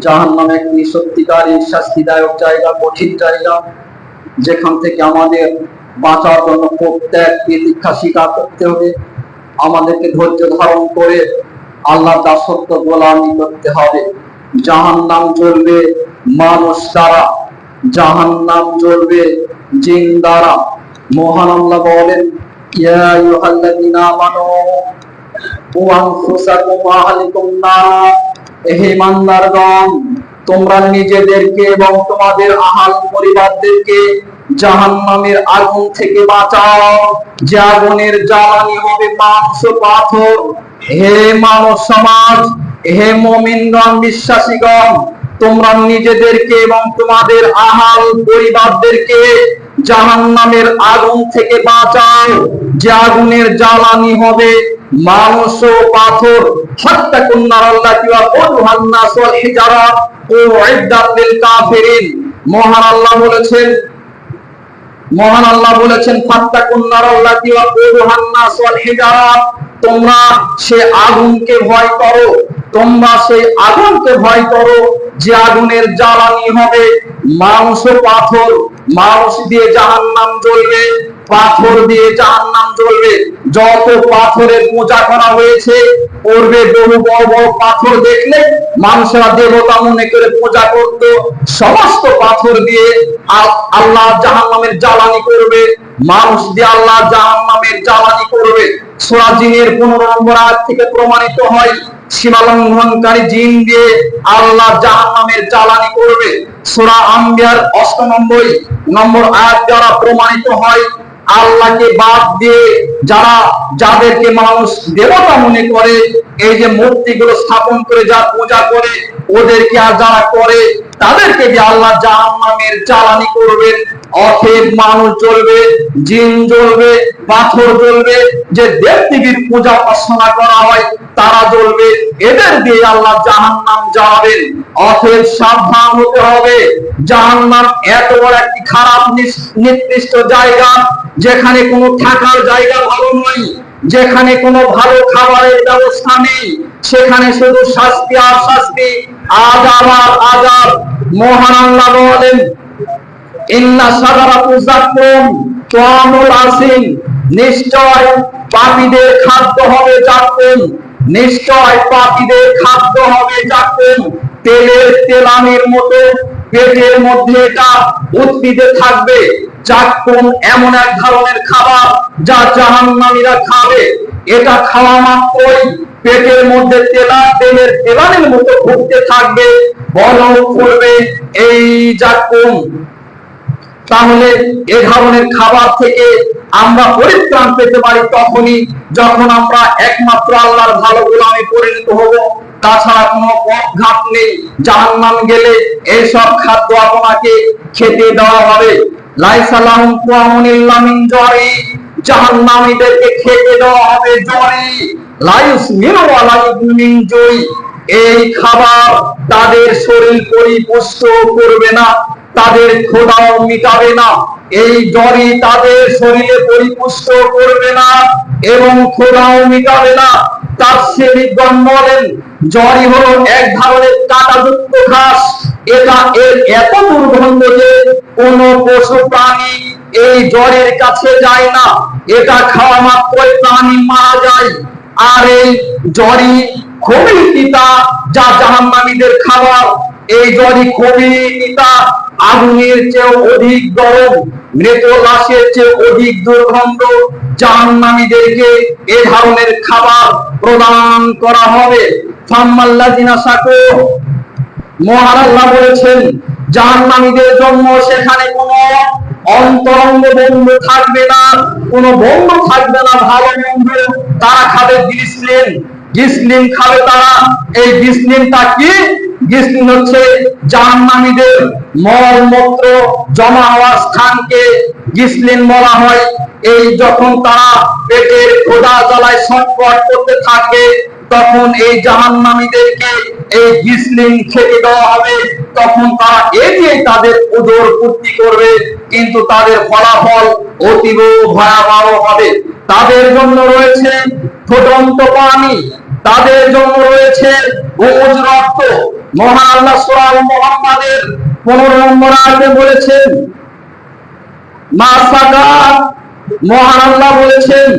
জাহান্নাম একটি সত্যিকারের শাস্তিদায়ক জায়গা, কঠিন জায়গা, যেখান থেকে আমাদের বাঁচার জন্য প্রত্যেক প্রতীক্ষা স্বীকার করতে হবে। আমাদেরকে ধৈর্য ধারণ করে আল্লাহ দাসত্ব গোলামি করতে হবে। জাহান্নাম জ্বলবে মানুষ দ্বারা, জাহান্নাম জ্বলবে জিন দ্বারা। মহান আল্লাহ বলেন, ইয়া আইয়ুহাল্লাযীনা আমানু কু আনফুসাকুম ওয়া আহলিকুম নার, হে ইমানদারগণ, তোমরা নিজেদেরকে এবং তোমাদের আহাল পরিবারদেরকে জাহান্নামের আগুন থেকে বাঁচাও, যে আগুনের জ্বালানি হবে মাংস পাথর। হে মানব সমাজ, হে মুমিনগণ, বিশ্বাসীগণ, তোমরা নিজেদেরকে এবং তোমাদের আহাল পরিবারদেরকে জাহান্নামের আগুন থেকে বাঁচাও, যে আগুনের জ্বালানি হবে মানুষ ও পাথর। ফাত্তাকুন নারাল্লাতী ওয়াকুদুহান নাস ওয়াল হিজারা উইদ্দাত লিল কাফিরিন। মহান আল্লাহ বলেছেন ফাত্তাকুন নারাল্লাতী ওয়াকুদুহান নাস ওয়াল হিজারা, তোমরা সে আগুনকে ভয় করো, তোমরা সেই আগুনকে ভয় করো যে আগুনের জ্বালানি হবে মানুষ ও পাথর। মানুষ দিয়ে জাহান্নাম জ্বলবে, পাথর দিয়ে জাহান্নাম জ্বলবে। যত পাথরের পূজা করা হয়েছে, পূর্বে বহু বড় বড় পাথর দেখলে মানুষেরা দেবতা মনে করে পূজা করত, সমস্ত পাথর দিয়ে আল্লাহ জাহান্নামের জ্বালানি করবে, মানুষ দিয়ে আল্লাহ জাহান্নামের জ্বালানি করবে। সূরা জিনের 15 নম্বর আয়াত থেকে প্রমাণিত হয়, সীমা লঙ্ঘনকারী জিন দিয়ে আল্লাহ জাহান্নামের জ্বালানি করবে। সূরা আম্বিয়ার 98 নম্বর আয়াত দ্বারা প্রমাণিত হয়, আল্লাহকে বাদ দিয়ে যাদেরকে মানুষ দেবতা মনে করে, এই যে মূর্তিগুলো স্থাপন করে যা পূজা করে, ওদেরকে আর যারা করে তাদেরকে দিয়ে আল্লাহ জাহান্নামের জ্বালানি করবেন। অতএব মানুষ জ্বলবে, জিন জ্বলবে, পাথর জ্বলবে, যে দেবদেবীর পূজা উপাসনা করা হয় তারা জ্বলবে, এদের দিয়ে আল্লাহ জাহান্নাম জ্বালাবেন। অতএব সাবধান হতে হবে। জাহান্নাম এত বড় একটি খারাপ নিকৃষ্ট জায়গা, যেখানে কোনো থাকার জায়গা ভালো নয়, যেখানে কোনো ভালো খাবারের ব্যবস্থা নেই, সেখানে শুধু শাস্তি আর শাস্তি, আযাব আর আযাব। মহান আল্লাহ বলেন, ইন্না শাজারাতু যাক্কুম তুআমুল আসিম, নিশ্চয় পাপীদের খাদ্য হবে যাক্কুম, নিশ্চয় পাপীদের খাদ্য হবে যাক্কুম। তেলের তেলানির মতো পেটের মধ্যে এটা উৎপিতে থাকবে। যাক্কুম এমন এক ধরনের খাবার যা জাহান্নামীরা খাবে। এটা খাওয়া মাত্রই পেটের মধ্যে তেলের তেলানির মতো ঘুরতে থাকবে, বরং করবে এই যাক্কুম। তাহলে এ ধরনের খাবার থেকে আমরা পরিত্রাণ পেতে পারি তখনই যখন আমরা একমাত্র আল্লাহর ভালো গোলামে পরিণত হব। তাছাড়া কোনো পথঘাট নেই। জাহান্নাম গেলে এইসব খাদ্য আপনাকে খেতে দেওয়া হবে। লাইসা লাহুম তুআমুন ইল্লা মিন জরি, জাহান্নামীদেরকে খেতে দেওয়া হবে জরি। লা ইউসমিনু ওয়া লা ইউগনি মিন জুই, এই খাবার তাদের শরীর পরিপুষ্ট করবে না, তাদের ক্ষুধাও মিটাবে না। এই জরি তাদের শরীরে পরিপুষ্ট করবে না এবং ক্ষুধাও মিটাবে না। তাফসীরবিদগণ বলেন, জরি হলো এক ধরনের কাঁটাযুক্ত ঘাস। এটা এর এত দুর্গন্ধ যে কোন পশু প্রাণী এই জরির কাছে যায় না। এটা খাওয়া মাত্রই প্রাণী মারা যায়। আর এই জরি খুবই তিতা, যা জাহান্নামীদের খাবার। এই জরি খুবই তিতা, আগুনের চেয়ে অধিক গরম, মৃত লাশের চেয়ে অধিক দুর্গন্ধ। জাহান্নামীদেরকে এই ধরনের খাবার প্রদান করা হবে। ফাম্মাল্লাযিনা শাকু, মহান আল্লাহ বলেছেন, জাহান্নামীদের জন্য সেখানে কোনো অন্তরঙ্গ বন্ধু থাকবে না, কোনো বন্ধু থাকবে না ভালো বন্ধু। তারা খাবে গ্লিসলিন, গ্লিসলিন খাবে তারা। এই গ্লিসলিনটা কি? গ্লিসলিন হচ্ছে জাহান্নামীদের মলমূত্র জমা হওয়ার স্থানকে গ্লিসলিন বলা হয়। এই যখন তারা পেটের ক্ষুধা জ্বালায় ছটফট করতে থাকে, তখন এই জাহান্নামীদেরকে এই গ্লিসলিন খেতে দেওয়া হবে। তখন তারা এগিয়ে তাদের উদর পূর্তি করবে, কিন্তু তাদের ফলাফল অতীব ভয়াবহ হবে। তাদের জন্য রয়েছে ফুটন্ত পানি, তাদের জন্য রয়েছে গোমজ রক্ত, মহান আল্লাহ সূরা মুহাম্মাদের 15 নম্বর আয়াতে বলেছেন, মা সাকা, মহান আল্লাহ বলেছেন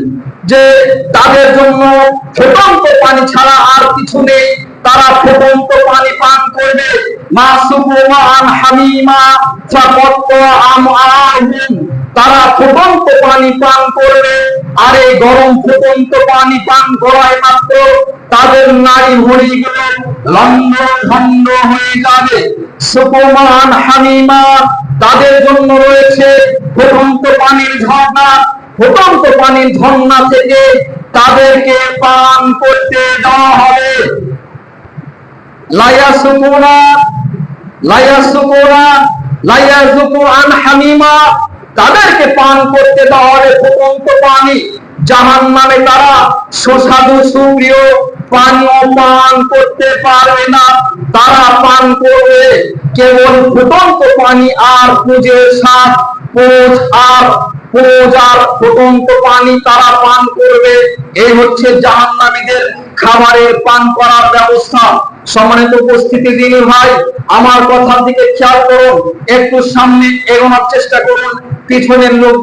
যে তাদের জন্য ফুটন্ত পানি ছাড়া আর কিছু নেই, তারা ফুটন্ত পানি পান করবে। মা সুকুমান হামিমা ফাকাত্তা আমআহুম, তারা ফুটন্ত পানি পান করবে। আর এই গরম ফুটন্ত পানি পান করায় মাত্র তাদের নারী ভুঁড়িগুলো লন্ডভন্ড হয়ে যাবে। সুকুমান হামিমা, তাদের জন্য রয়েছে ফুটন্ত পানির ঝর্ণা। ফুটন্ত পানির ঝর্ণা থেকে তাদেরকে পান করতে দেওয়া হবে। লায়াসুকুনা লায়াসুকুনা লায়াযুকু আন হামিমা, তাদেরকে পান করতে দেওয়া হবে ফুটন্ত পানি। জাহান্নামে তারা সুস্বাদু সুপ্রিয় পানীয় পান করতে পারবে না, তারা পান করবে কেবল ফুটন্ত পানি আর পুজের স্বাদ। পোজ আর ফুটন্ত পানি তারা পান করবে। এই হচ্ছে জাহান্নামীদের খাবারের পান করার ব্যবস্থা। সম্মানিত উপস্থিতি দিনী ভাই, আমার কথার দিকে খেয়াল করুন, একটু সামনে এগোনোর চেষ্টা করুন, পিছনের লোক